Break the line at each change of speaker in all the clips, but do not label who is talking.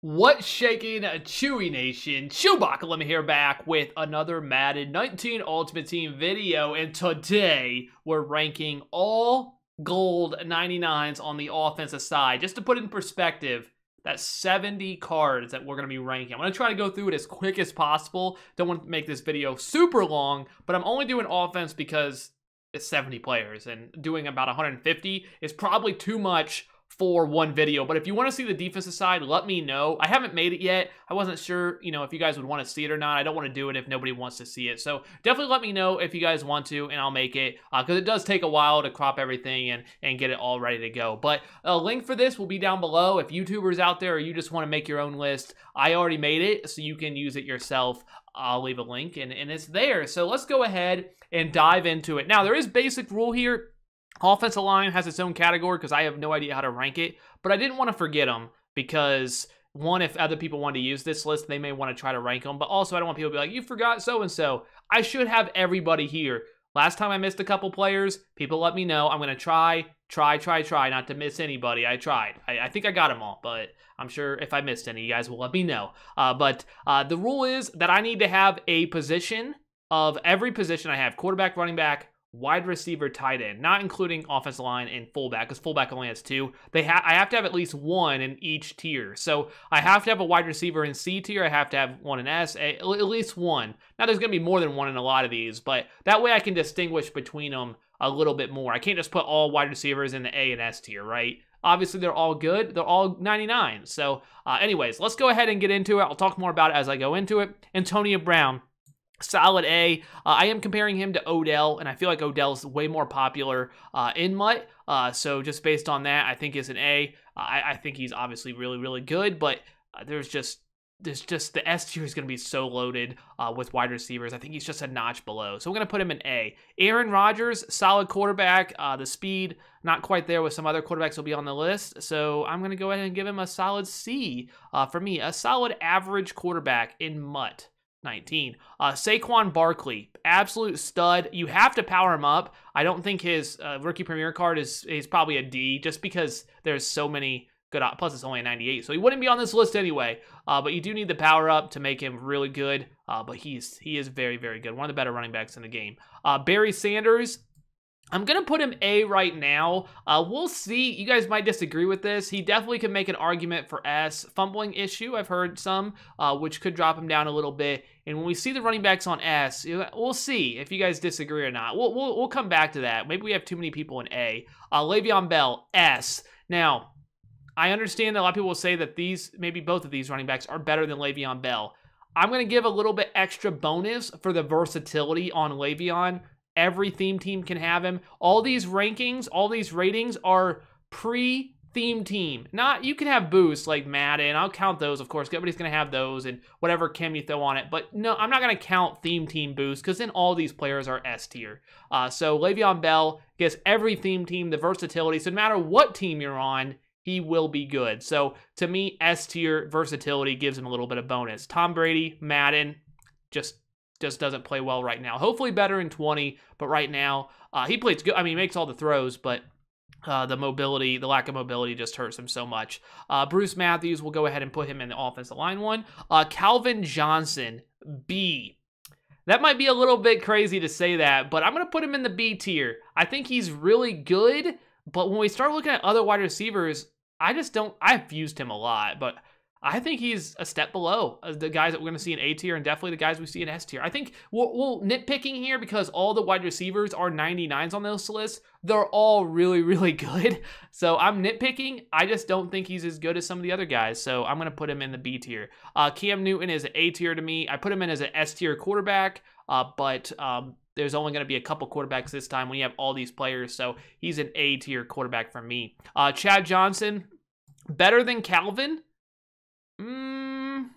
What's shaking, Chewy Nation? ChewbaccaLemma here, back with another Madden 19 Ultimate Team video, and today we're ranking all gold 99s on the offensive side. Just to put it in perspective, that's 70 cards that we're going to be ranking. I'm going to try to go through it as quick as possible. Don't want to make this video super long, but I'm only doing offense because it's 70 players, and doing about 150 is probably too much for one video. But if you want to see the defensive side, let me know. I haven't made it yet. I wasn't sure, if you guys would want to see it or not. I don't want to do it if nobody wants to see it. So definitely let me know if you guys want to, and I'll make it, because it does take a while to crop everything and get it all ready to go. But a link for this will be down below. If YouTubers out there or you just want to make your own list, I already made it, so you can use it yourself. I'll leave a link, and it's there. So let's go ahead and dive into it. Now, there is basic rule here. Offensive line has its own category because I have no idea how to rank it, but I didn't want to forget them because, one, if other people want to use this list, they may want to try to rank them, but also I don't want people to be like, you forgot so-and-so. I should have everybody here. Last time I missed a couple players, people let me know. I'm going to try not to miss anybody. I tried. I think I got them all, but I'm sure if I missed any, you guys will let me know. But the rule is that I need to have a position of every position I have: quarterback, running back, wide receiver, tight end, not including offensive line and fullback, because fullback only has two. I have to have at least one in each tier. So I have to have a wide receiver in C tier. I have to have one in S, at least one. Now, there's going to be more than one in a lot of these, but that way I can distinguish between them a little bit more. I can't just put all wide receivers in the A and S tier, right? Obviously, they're all good. They're all 99. So anyways, let's go ahead and get into it. I'll talk more about it as I go into it. Antonio Brown, solid A. I am comparing him to Odell, and I feel like Odell's way more popular in MUT. So just based on that, I think it's an A. I think he's obviously really, really good, but there's just the S tier is going to be so loaded with wide receivers. I think he's just a notch below. So we're going to put him in A. Aaron Rodgers, solid quarterback. The speed, not quite there with some other quarterbacks will be on the list. So I'm going to go ahead and give him a solid C for me. A solid average quarterback in MUT 19. Saquon Barkley, absolute stud. You have to power him up. I don't think his rookie premier card is probably a D, just because there's so many good, plus it's only a 98, so he wouldn't be on this list anyway. But you do need the power up to make him really good. But he is very, very good. One of the better running backs in the game. Barry Sanders, I'm going to put him A right now. We'll see. You guys might disagree with this. He definitely can make an argument for S. Fumbling issue, I've heard some, which could drop him down a little bit. And when we see the running backs on S, we'll see if you guys disagree or not. We'll come back to that. Maybe we have too many people in A. Le'Veon Bell, S. Now, I understand that a lot of people will say that maybe both of these running backs are better than Le'Veon Bell. I'm going to give a little bit extra bonus for the versatility on Le'Veon. Every theme team can have him. All these rankings, all these ratings are pre-theme team. You can have boosts like Madden. I'll count those, of course. Everybody's going to have those and whatever chem you throw on it. But no, I'm not going to count theme team boosts because then all these players are S tier. So Le'Veon Bell gets every theme team, the versatility. So no matter what team you're on, he will be good. So to me, S tier versatility gives him a little bit of bonus. Tom Brady, Madden, just doesn't play well right now. Hopefully better in 20, but right now he plays good. I mean, he makes all the throws, but the lack of mobility just hurts him so much. Bruce Matthews, we'll go ahead and put him in the offensive line one. Calvin Johnson, B. That might be a little bit crazy to say that, but I'm going to put him in the B tier. I think he's really good, but when we start looking at other wide receivers, I've used him a lot, but I think he's a step below the guys that we're going to see in A tier and definitely the guys we see in S tier. I think we'll nitpicking here because all the wide receivers are 99s on this list. They're all really, really good. So I'm nitpicking. I just don't think he's as good as some of the other guys. So I'm going to put him in the B tier. Cam Newton is an A tier to me. I put him in as an S tier quarterback, but there's only going to be a couple quarterbacks this time when you have all these players. So he's an A tier quarterback for me. Chad Johnson, better than Calvin. I'm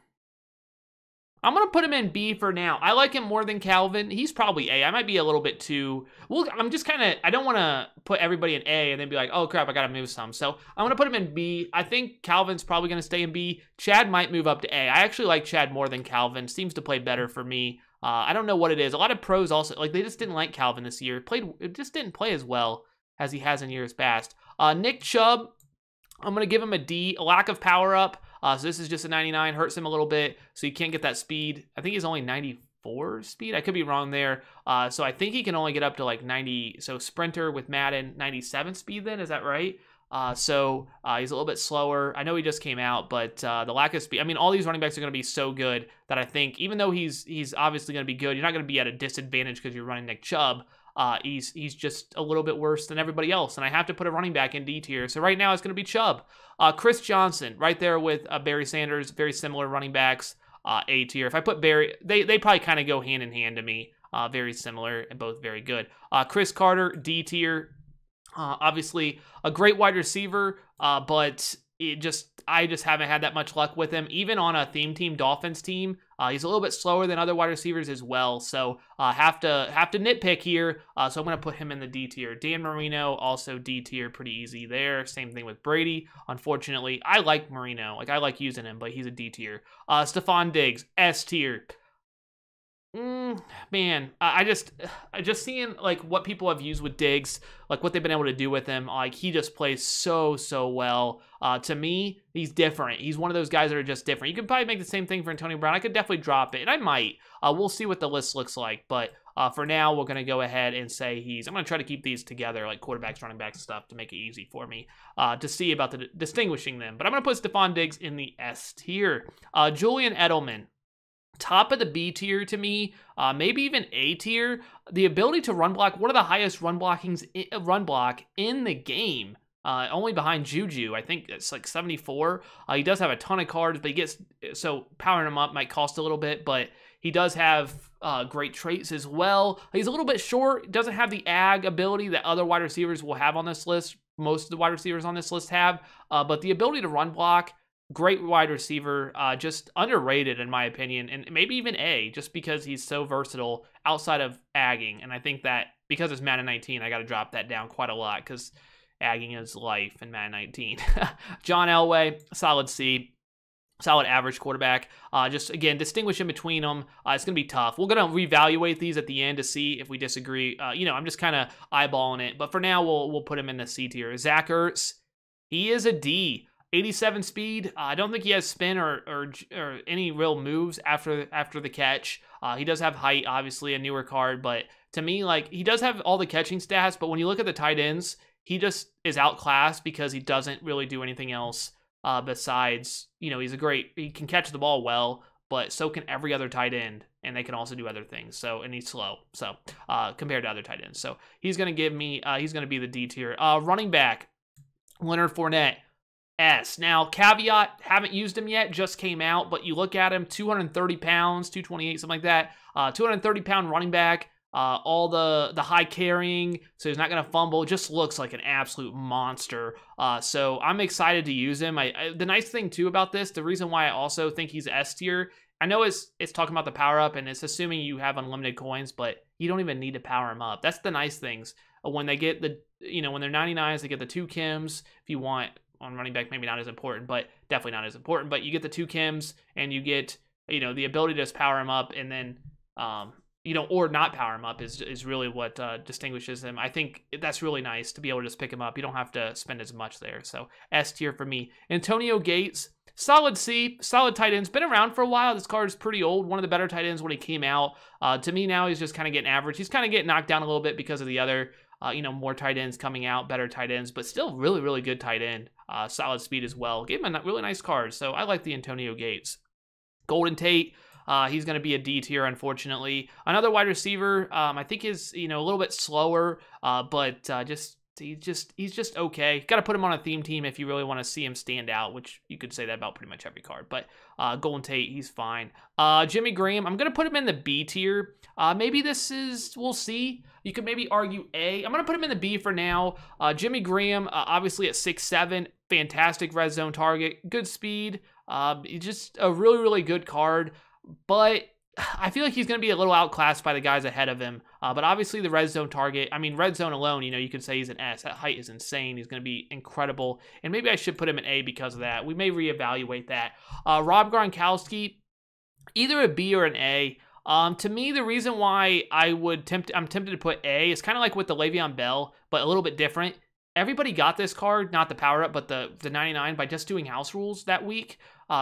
going to put him in B for now. I like him more than Calvin. He's probably A. I might be a little bit too... Well, I'm just kind of... I don't want to put everybody in A and then be like, oh, crap, I got to move some. So I'm going to put him in B. I think Calvin's probably going to stay in B. Chad might move up to A. I actually like Chad more than Calvin. Seems to play better for me. I don't know what it is. A lot of pros also... they just didn't like Calvin this year. It just didn't play as well as he has in years past. Nick Chubb, I'm going to give him a D. A lack of power up. So this is just a 99, hurts him a little bit, so you can't get that speed. I think he's only 94 speed. I could be wrong there. So I think he can only get up to like 90. So sprinter with Madden, 97 speed then, is that right? So he's a little bit slower. I know he just came out, but the lack of speed, I mean, all these running backs are going to be so good that I think even though he's obviously going to be good, you're not going to be at a disadvantage because you're running Nick Chubb. He's just a little bit worse than everybody else, and I have to put a running back in D tier. So right now it's going to be Chubb. Chris Johnson, right there with Barry Sanders, very similar running backs, A tier. If I put Barry, they probably kind of go hand in hand to me, very similar and both very good. Chris Carter, D tier. Obviously a great wide receiver, but I just haven't had that much luck with him. Even on a theme team, Dolphins team, he's a little bit slower than other wide receivers as well. So have to nitpick here. So I'm going to put him in the D tier. Dan Marino, also D tier, pretty easy there. Same thing with Brady. Unfortunately, I like Marino. Like, I like using him, but he's a D tier. Stephon Diggs, S tier. Man, I just seeing like what people have used with Diggs, like what they've been able to do with him. Like, he just plays so well. To me, he's different. He's one of those guys that are just different. You could probably make the same thing for Antonio Brown. I could definitely drop it, and I might. We'll see what the list looks like, but for now, we're gonna go ahead and say I'm gonna try to keep these together, like quarterbacks, running backs, and stuff, to make it easy for me to see about the distinguishing them. But I'm gonna put Stephon Diggs in the S tier. Julian Edelman, top of the B tier to me, maybe even A tier. The ability to run block, one of the highest run block in the game, only behind Juju. I think it's like 74. He does have a ton of cards, but so powering him up might cost a little bit, but he does have great traits as well. He's a little bit short, doesn't have the ag ability that other wide receivers will have on this list. Most of the wide receivers on this list have, but the ability to run block, great wide receiver, just underrated in my opinion, and maybe even A, just because he's so versatile outside of agging. And I think that because it's Madden 19, I got to drop that down quite a lot because agging is life in Madden 19. John Elway, solid C. Solid average quarterback. Just, again, distinguish in between them. It's going to be tough. We're going to reevaluate these at the end to see if we disagree. I'm just kind of eyeballing it. But for now, we'll put him in the C tier. Zach Ertz, he is a D. 87 speed. I don't think he has spin or any real moves after the catch. He does have height, obviously, a newer card, but to me, like, he does have all the catching stats, but when you look at the tight ends, he just is outclassed because he doesn't really do anything else besides, he can catch the ball well, but so can every other tight end, and they can also do other things. So, and he's slow, so compared to other tight ends. So he's going to be the D tier. Running back, Leonard Fournette, S. Now, caveat, haven't used him yet, just came out, but you look at him, 230 pounds, 228, something like that, 230-pound running back, all the high carrying, so he's not going to fumble, just looks like an absolute monster. So I'm excited to use him. The nice thing, too, about this, the reason why I also think he's S tier, I know it's talking about the power up, and it's assuming you have unlimited coins, but you don't even need to power him up. That's the nice things. When they get when they're 99s, they get the 2 Kims, if you want. On running back, maybe not as important, but definitely not as important. But you get the 2 Kims, and you get, the ability to just power him up, and then, or not power him up is really what distinguishes him. I think that's really nice to be able to just pick him up. You don't have to spend as much there. So S tier for me. Antonio Gates, solid C, solid tight ends. Been around for a while. This card is pretty old. One of the better tight ends when he came out. To me now, he's just kind of getting average. He's kind of getting knocked down a little bit because of the other, more tight ends coming out, better tight ends, but still really, really good tight end. Solid speed as well. Gave him a really nice card, so I like the Antonio Gates. Golden Tate, he's going to be a D tier, unfortunately. Another wide receiver, I think is, a little bit slower, but he's just okay. Got to put him on a theme team if you really want to see him stand out, which you could say that about pretty much every card. But Golden Tate, he's fine. Jimmy Graham, I'm going to put him in the B tier. Maybe we'll see. You could maybe argue A. I'm going to put him in the B for now. Jimmy Graham, obviously at 6'7", fantastic red zone target, good speed. Just a really, really good card. But I feel like he's going to be a little outclassed by the guys ahead of him. But obviously the red zone target, red zone alone, you could say he's an S. That height is insane. He's going to be incredible. And maybe I should put him in A because of that. We may reevaluate that. Rob Gronkowski, either a B or an A. To me, the reason why I'm tempted to put A is kind of like with the Le'Veon Bell, but a little bit different. Everybody got this card, not the power up, but the 99 by just doing house rules that week.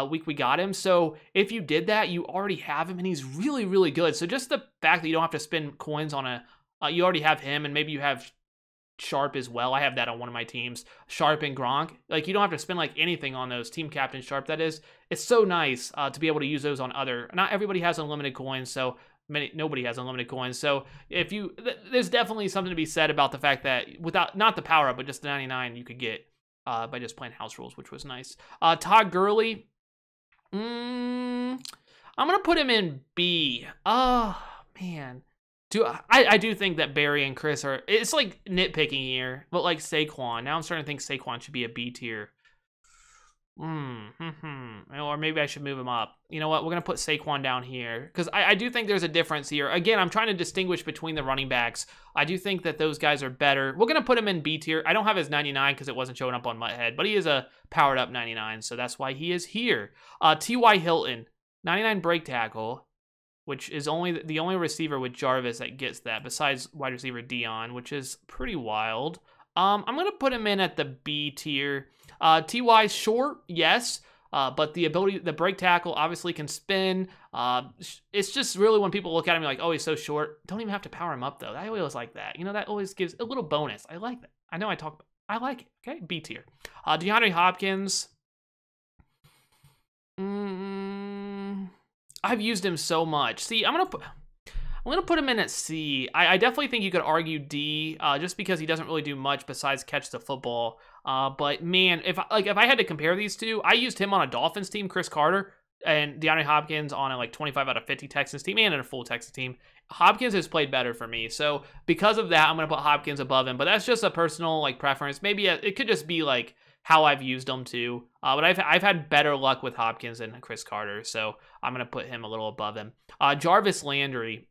week we got him. So if you did that, you already have him, and he's really, really good. So just the fact that you don't have to spend coins on you already have him, and maybe you have Sharpe as well. I have that on one of my teams, Sharpe and Gronk. Like, you don't have to spend like anything on those. Team captain Sharpe, that is. It's so nice to be able to use those on other. Not everybody has unlimited coins, so nobody has unlimited coins. So if you, there's definitely something to be said about the fact that without, not the power up, but just the 99 you could get by just playing house rules, which was nice. Todd Gurley, I'm gonna put him in B. Oh man. I do think that Barry and Chris are, it's like nitpicking here, but like Saquon, now I'm starting to think Saquon should be a B tier. Or maybe I should move him up. You know what? We're going to put Saquon down here because I do think there's a difference here. Again, I'm trying to distinguish between the running backs. I do think that those guys are better. We're going to put him in B tier. I don't have his 99 because it wasn't showing up on Mutthead, but he is a powered up 99, so that's why he is here. T.Y. Hilton, 99 break tackle, which is the only receiver with Jarvis that gets that, besides wide receiver Dion, which is pretty wild. I'm going to put him in at the B tier. T.Y. short, yes, but the ability, the break tackle obviously can spin. It's just really when people look at him like, oh, he's so short. Don't even have to power him up, though. I always like that. You know, that always gives a little bonus. I like that. I know I like it. Okay, B tier. DeAndre Hopkins. I've used him so much. See, I'm gonna put him in at C. I definitely think you could argue D, just because he doesn't really do much besides catch the football. But man, if I had to compare these two, I used him on a Dolphins team, Chris Carter, and DeAndre Hopkins on a like 25 out of 50 Texans team, and in a full Texans team. Hopkins has played better for me, so because of that, I'm gonna put Hopkins above him. But that's just a personal like preference. Maybe it could just be like how I've used them too. But I've had better luck with Hopkins than Chris Carter, so I'm gonna put him a little above him. Jarvis Landry,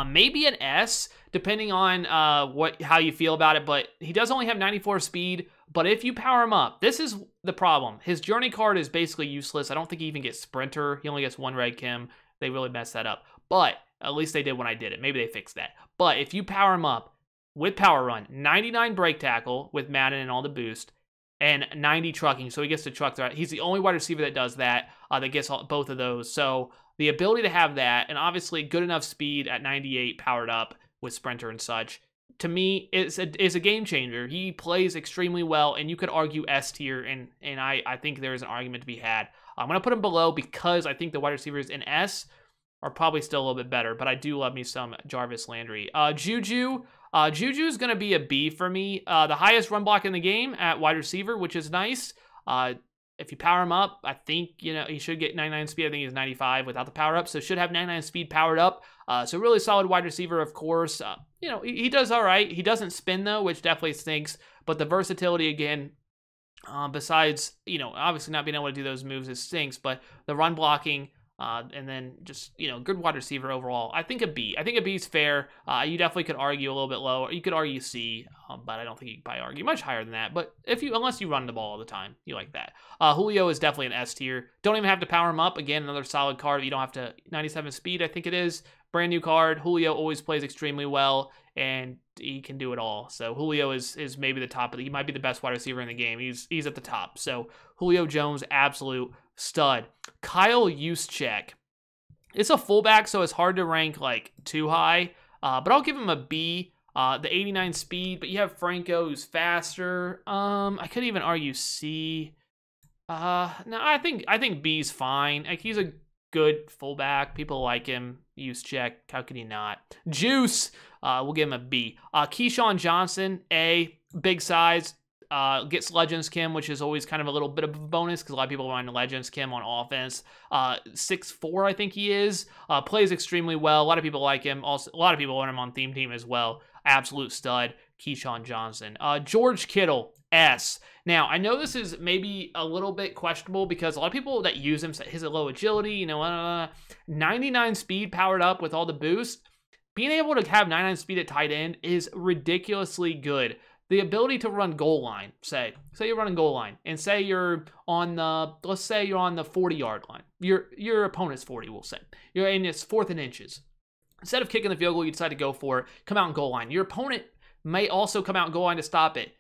maybe an S, depending on how you feel about it. But he does only have 94 speed. But if you power him up, this is the problem. His journey card is basically useless. I don't think he even gets sprinter. He only gets one red Kim. They really messed that up. But at least they did when I did it. Maybe they fixed that. But if you power him up with power run, 99 break tackle with Madden and all the boost, and 90 trucking, so he gets to truck throughout. He's the only wide receiver that does that, that gets both of those. So the ability to have that, and obviously good enough speed at 98 powered up with sprinter and such, to me, is a game changer. He plays extremely well, and you could argue S tier, and I think there is an argument to be had. I'm going to put him below because I think the wide receivers in S are probably still a little bit better, but I do love me some Jarvis Landry. Juju's going to be a B for me. The highest run block in the game at wide receiver, which is nice. If you power him up, I think, you know, he should get 99 speed. I think he's 95 without the power up, so should have 99 speed powered up. So really solid wide receiver, of course. You know, he does all right. He doesn't spin, though, which definitely stinks. But the versatility, again, besides, you know, obviously not being able to do those moves, it stinks. But the run blocking, and then just, you know, good wide receiver overall. I think a B. I think a B is fair. You definitely could argue a little bit lower. You could argue C, but I don't think you could probably argue much higher than that. But unless you run the ball all the time, you like that. Julio is definitely an S tier. Don't even have to power him up. Again, another solid card. You don't have to, 97 speed, I think it is. Brand new card. Julio always plays extremely well, and he can do it all. So Julio is maybe the top of he might be the best wide receiver in the game. He's at the top. So Julio Jones, absolute stud. Kyle Juszczyk. It's a fullback, so it's hard to rank like too high. But I'll give him a B. The 89 speed, but you have Franco who's faster. I could even argue C. No, I think B's fine. Like, he's a good fullback. People like him. Juszczyk, how could he not? Juice, we'll give him a B. Keyshawn Johnson, A, big size. Gets Legends Kim, which is always kind of a little bit of a bonus because a lot of people run Legends Kim on offense. 6'4", I think he is. Plays extremely well. A lot of people like him. Also, a lot of people want him on theme team as well. Absolute stud, Keyshawn Johnson. George Kittle, S. Now, I know this is maybe a little bit questionable because a lot of people that use him say his low agility, you know, 99 speed powered up with all the boost. Being able to have 99 speed at tight end is ridiculously good. The ability to run goal line, say you're running goal line, and say you're on the, let's say you're on the 40-yard line. Your opponent's 40, we'll say. You're in it's 4th and inches. Instead of kicking the field goal, you decide to go for it, come out and goal line. Your opponent may also come out and goal line to stop it.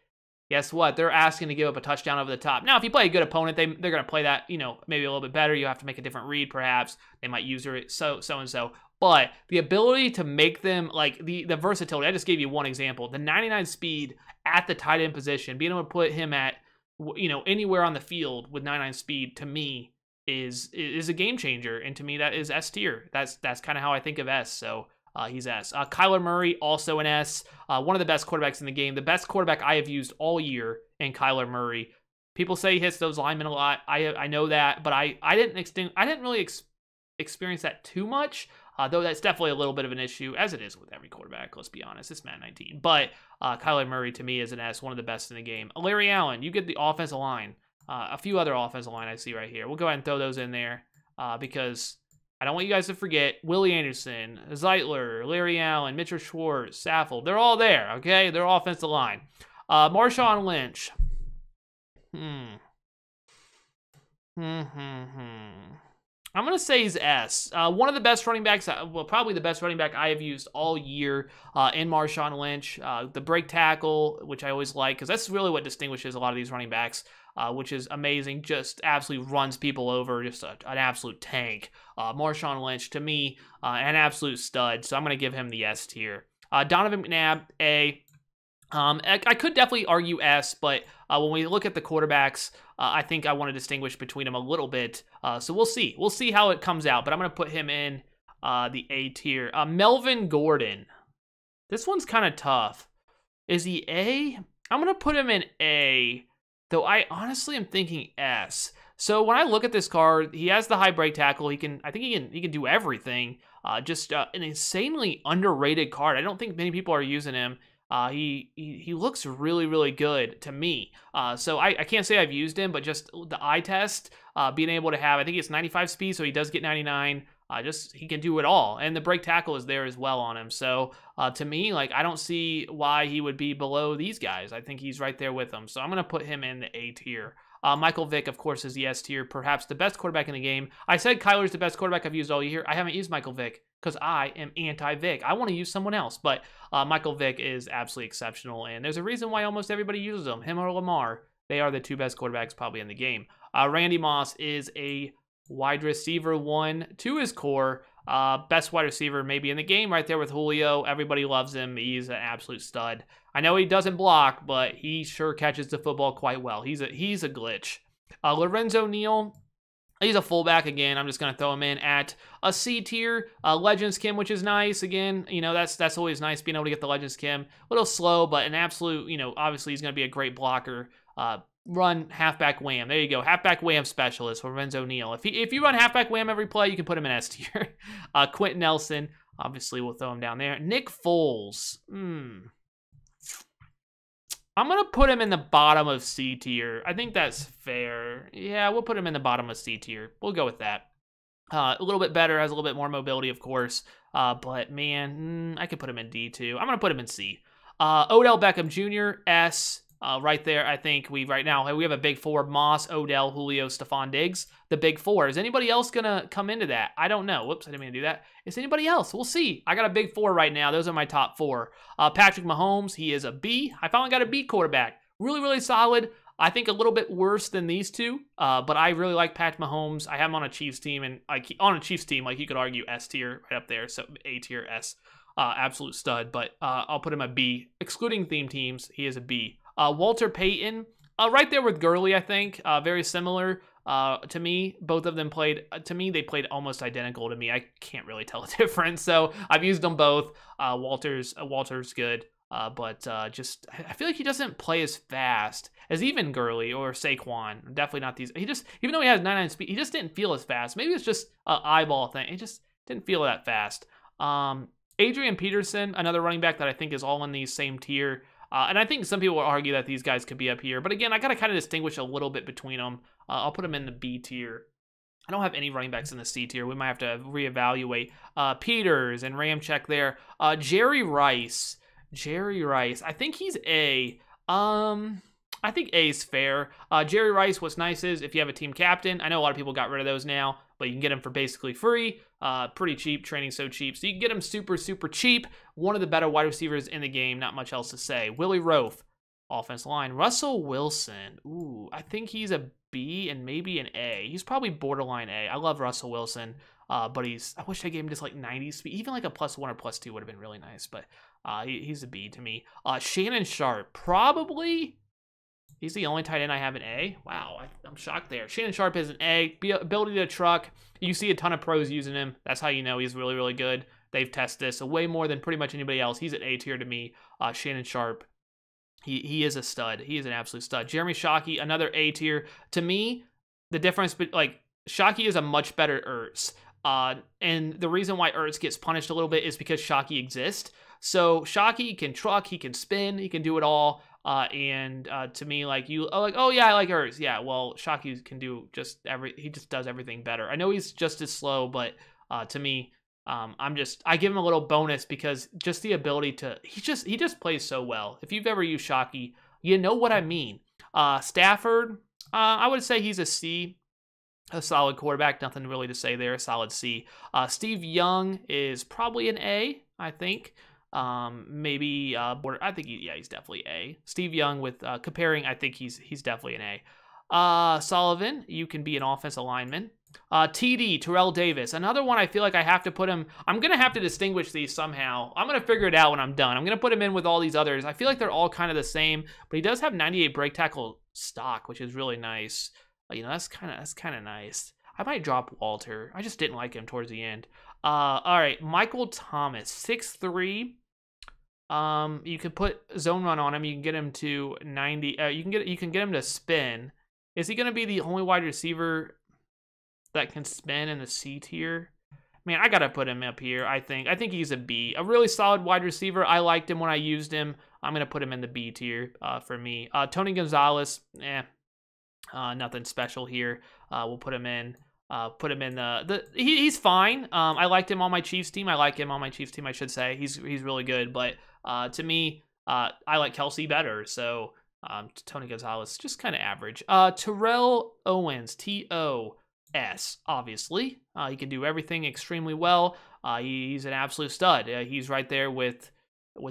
guess what? They're asking to give up a touchdown over the top. Now, if you play a good opponent, they're going to play that, maybe a little bit better. You have to make a different read, perhaps. They might use it so-and-so. But the ability to make them, like, the versatility, I just gave you one example. The 99 speed at the tight end position, being able to put him at, anywhere on the field with 99 speed, to me, is a game changer. And to me, that is S tier. That's kind of how I think of S. So he's S. Kyler Murray, also an S. One of the best quarterbacks in the game. The best quarterback I have used all year in Kyler Murray. People say he hits those linemen a lot. I know that, but I didn't really experience that too much. Though that's definitely a little bit of an issue, as it is with every quarterback, let's be honest. It's Madden 19. But Kyler Murray, to me, is an S, one of the best in the game. Larry Allen, you get the offensive line. A few other offensive line I see right here. We'll go ahead and throw those in there because I don't want you guys to forget Willie Anderson, Zeitler, Larry Allen, Mitchell Schwartz, Saffold. They're all there, okay? They're offensive line. Marshawn Lynch. I'm going to say he's S. One of the best running backs, probably the best running back I have used all year in Marshawn Lynch. The break tackle, which I always like, because that's really what distinguishes a lot of these running backs, which is amazing. Just absolutely runs people over, just an absolute tank. Marshawn Lynch, to me, an absolute stud, so I'm going to give him the S tier. Donovan McNabb, A. I could definitely argue S, but when we look at the quarterbacks, I think I want to distinguish between them a little bit. So we'll see. We'll see how it comes out, but I'm going to put him in the A tier. Melvin Gordon. This one's kind of tough. Is he A? I'm going to put him in A, though I honestly am thinking S. So when I look at this card, he has the high break tackle. I think he can do everything. Just an insanely underrated card. I don't think many people are using him. He looks really, really good to me. So I can't say I've used him, but just the eye test, being able to have, I think it's 95 speed, so he does get 99. He can do it all. And the break tackle is there as well on him. So to me, like, I don't see why he would be below these guys. I think he's right there with them. So I'm going to put him in the A tier. Michael Vick, of course, is the S tier, perhaps the best quarterback in the game. I said Kyler's the best quarterback I've used all year. I haven't used Michael Vick because I am anti-Vick. I want to use someone else, but Michael Vick is absolutely exceptional, and there's a reason why almost everybody uses him or Lamar. They are the two best quarterbacks probably in the game. Randy Moss is a wide receiver 1 to his core. Best wide receiver maybe in the game, right there with Julio. Everybody loves him. He's an absolute stud. I know he doesn't block, but he sure catches the football quite well. He's a glitch. Lorenzo Neal, he's a fullback again. I'm just going to throw him in at a C tier. Legends Kim, which is nice. Again, that's always nice being able to get the Legends Kim. A little slow, but an absolute, obviously he's going to be a great blocker. Run halfback wham. There you go. Halfback wham specialist, Lorenzo Neal. If you run halfback wham every play, you can put him in S tier. Quentin Nelson, obviously we'll throw him down there. Nick Foles. I'm going to put him in the bottom of C tier. I think that's fair. Yeah, we'll put him in the bottom of C tier. We'll go with that. A little bit better, has a little bit more mobility, of course. But, man, I could put him in D, too. I'm going to put him in C. Odell Beckham Jr., S. Right there, I think we have a big four: Moss, Odell, Julio, Stephon Diggs. The big four. Is anybody else going to come into that? I don't know. Whoops, I didn't mean to do that. Is anybody else? We'll see. I got a big four right now. Those are my top four. Patrick Mahomes, he is a B. I finally got a B quarterback. Really, really solid. I think a little bit worse than these two, but I really like Patrick Mahomes. I have him on a Chiefs team, and on a Chiefs team, like you could argue S tier right up there, so A tier, S. Absolute stud, but I'll put him a B. Excluding theme teams, he is a B. Walter Payton, right there with Gurley, I think. Very similar to me. Both of them they played almost identical to me. I can't really tell a difference, so I've used them both. Walter's good, but just I feel like he doesn't play as fast as even Gurley or Saquon. Definitely not these. Even though he has 99 speed, he just didn't feel as fast. Maybe it's just an eyeball thing. He just didn't feel that fast. Adrian Peterson, another running back that I think is all in the same tier. And I think some people will argue that these guys could be up here. But again, I got to kind of distinguish a little bit between them. I'll put them in the B tier. I don't have any running backs in the C tier. We might have to reevaluate. Peters and Ramczyk there. Jerry Rice. I think he's A. I think A is fair. Jerry Rice, what's nice is if you have a team captain, I know a lot of people got rid of those now, but you can get them for basically free. Pretty cheap, training so cheap. So you can get them super, super cheap. One of the better wide receivers in the game, not much else to say. Willie Roaf. offense line. Russell Wilson. Ooh, I think he's a B and maybe an A. He's probably borderline A. I love Russell Wilson, but I wish I gave him just like 90 speed. Even like a +1 or +2 would have been really nice, but he's a B to me. Shannon Sharpe, probably. He's the only tight end I have an A. Wow, I'm shocked there. Shannon Sharpe is an A. Ability to truck. You see a ton of pros using him. That's how you know he's really, really good. They've tested this way more than pretty much anybody else. He's an A tier to me. Shannon Sharpe. He is a stud. He is an absolute stud. Jeremy Shockey, another A tier. To me, the difference, like, Shockey is a much better Ertz. And the reason why Ertz gets punished a little bit is because Shockey exists. So Shockey can truck, he can spin, he can do it all. To me, like, oh yeah, I like Ertz. Yeah, well, Shockey can do he just does everything better. I know he's just as slow, but to me, I give him a little bonus because just the ability he just plays so well. If you've ever used Shockey, you know what I mean. Stafford, I would say he's a C, a solid quarterback. Nothing really to say there. A solid C. Steve Young is probably an A, I think. Maybe I think he's definitely A. Steve Young with comparing, I think he's definitely an A. Sullivan, you can be an offensive lineman. TD, Terrell Davis, another one I feel like I have to put him. I'm gonna have to distinguish these somehow. I'm gonna figure it out when I'm done. I'm gonna put him in with all these others. I feel like they're all kind of the same, but he does have 98 break tackle stock, which is really nice. You know, that's kind of nice. I might drop Walter. I just didn't like him towards the end. All right, Michael Thomas, 6'3". You can put zone run on him. You can get him to 90. You can get him to spin. Is he going to be the only wide receiver that can spin in the C tier? Man, I got to put him up here, I think. I think he's a B. A really solid wide receiver. I liked him when I used him. I'm going to put him in the B tier for me. Tony Gonzalez, nothing special here. We'll put him in. Put him in he's fine. I liked him on my Chiefs team. I should say. He's really good. But to me, I like Kelsey better. So Tony Gonzalez, just kind of average. Terrell Owens, TOS, obviously. He can do everything extremely well. He's an absolute stud. He's right there with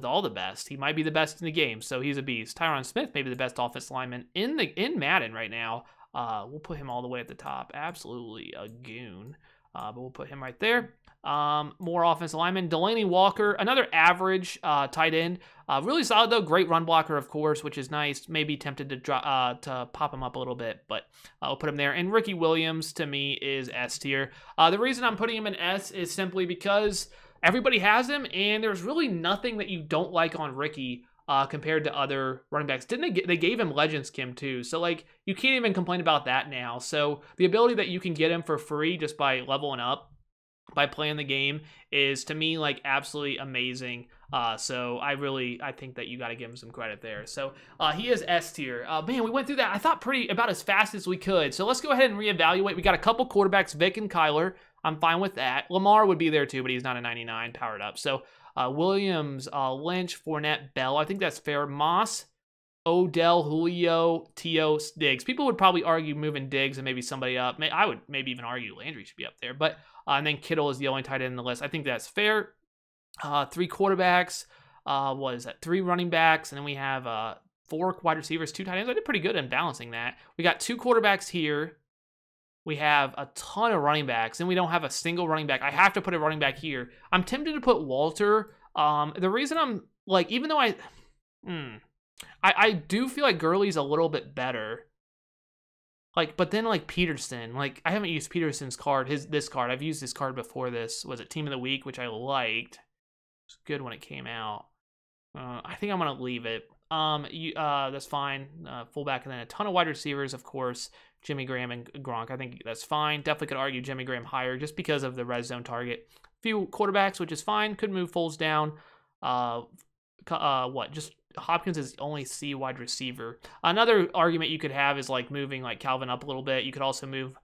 all the best. He might be the best in the game, so he's a beast. Tyron Smith, maybe the best offensive lineman in Madden right now. We'll put him all the way at the top. Absolutely a goon. But we'll put him right there. More offensive linemen. Delaney Walker, another average tight end. Really solid, though. Great run blocker, of course, which is nice. Maybe tempted to pop him up a little bit, but I'll put him there. And Ricky Williams, to me, is S tier. The reason I'm putting him in S is simply because everybody has him, and there's really nothing that you don't like on Ricky compared to other running backs. They gave him Legends Kim too, so like you can't even complain about that now. So the ability that you can get him for free just by leveling up, by playing the game, is to me like absolutely amazing. So I think that you got to give him some credit there. So he is S tier. Man, we went through that I thought about as fast as we could. So let's go ahead and reevaluate. We got a couple quarterbacks, Vick and Kyler. I'm fine with that. Lamar would be there too, but he's not a 99 powered up. So Williams, Lynch, Fournette, Bell. I think that's fair. Moss, Odell, Julio, T.O., Diggs. People would probably argue moving Diggs and maybe somebody up. I would maybe even argue Landry should be up there. But and then Kittle is the only tight end in the list. I think that's fair. 3 quarterbacks. What is that? 3 running backs. And then we have 4 wide receivers, 2 tight ends. I did pretty good in balancing that. We got 2 quarterbacks here. We have a ton of running backs, and we don't have a single running back. I have to put a running back here. I'm tempted to put Walter. The reason I'm like, even though I do feel like Gurley's a little bit better. Like, but then like Peterson, like I haven't used Peterson's card, this card. I've used this card before this. Was it Team of the Week, which I liked. It was good when it came out. I think I'm gonna leave it. That's fine. Fullback, and then a ton of wide receivers, of course. Jimmy Graham and Gronk. I think that's fine. Definitely could argue Jimmy Graham higher just because of the red zone target. Few quarterbacks, which is fine. Could move Foles down. Just Hopkins is only C wide receiver. Another argument you could have is like moving like Calvin up a little bit. You could also move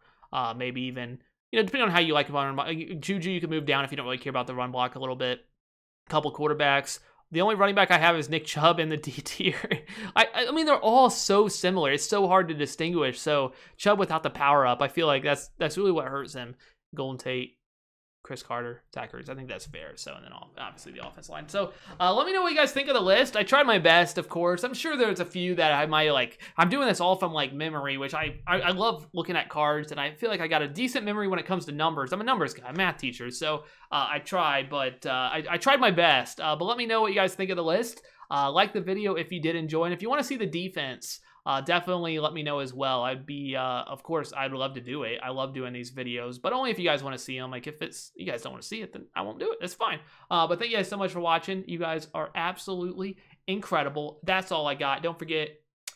maybe even, depending on how you like it. Juju you could move down if you don't really care about the run block a little bit. Couple quarterbacks. The only running back I have is Nick Chubb in the D tier. I mean, they're all so similar. It's so hard to distinguish. So Chubb without the power up, I feel like that's really what hurts him. Golden Tate. Chris Carter, Tackers. I think that's fair. So, and then obviously the offense line. So, let me know what you guys think of the list. I tried my best, of course. I'm sure there's a few that I might like. I'm doing this all from like memory, which I love looking at cards, and I feel like I got a decent memory when it comes to numbers. I'm a numbers guy, math teacher, so I tried, but I tried my best. But let me know what you guys think of the list. Like the video if you did enjoy, and if you want to see the defense, definitely let me know as well. I'd be, of course, I'd love to do it. I love doing these videos, but only if you guys want to see them. Like, if you guys don't want to see it, then I won't do it. That's fine. But thank you guys so much for watching. You guys are absolutely incredible. That's all I got. Don't forget,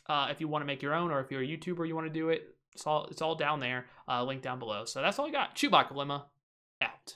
if you want to make your own, or if you're a YouTuber, you want to do it, it's all down there, link down below. So that's all I got. ChewbaccaLemma out.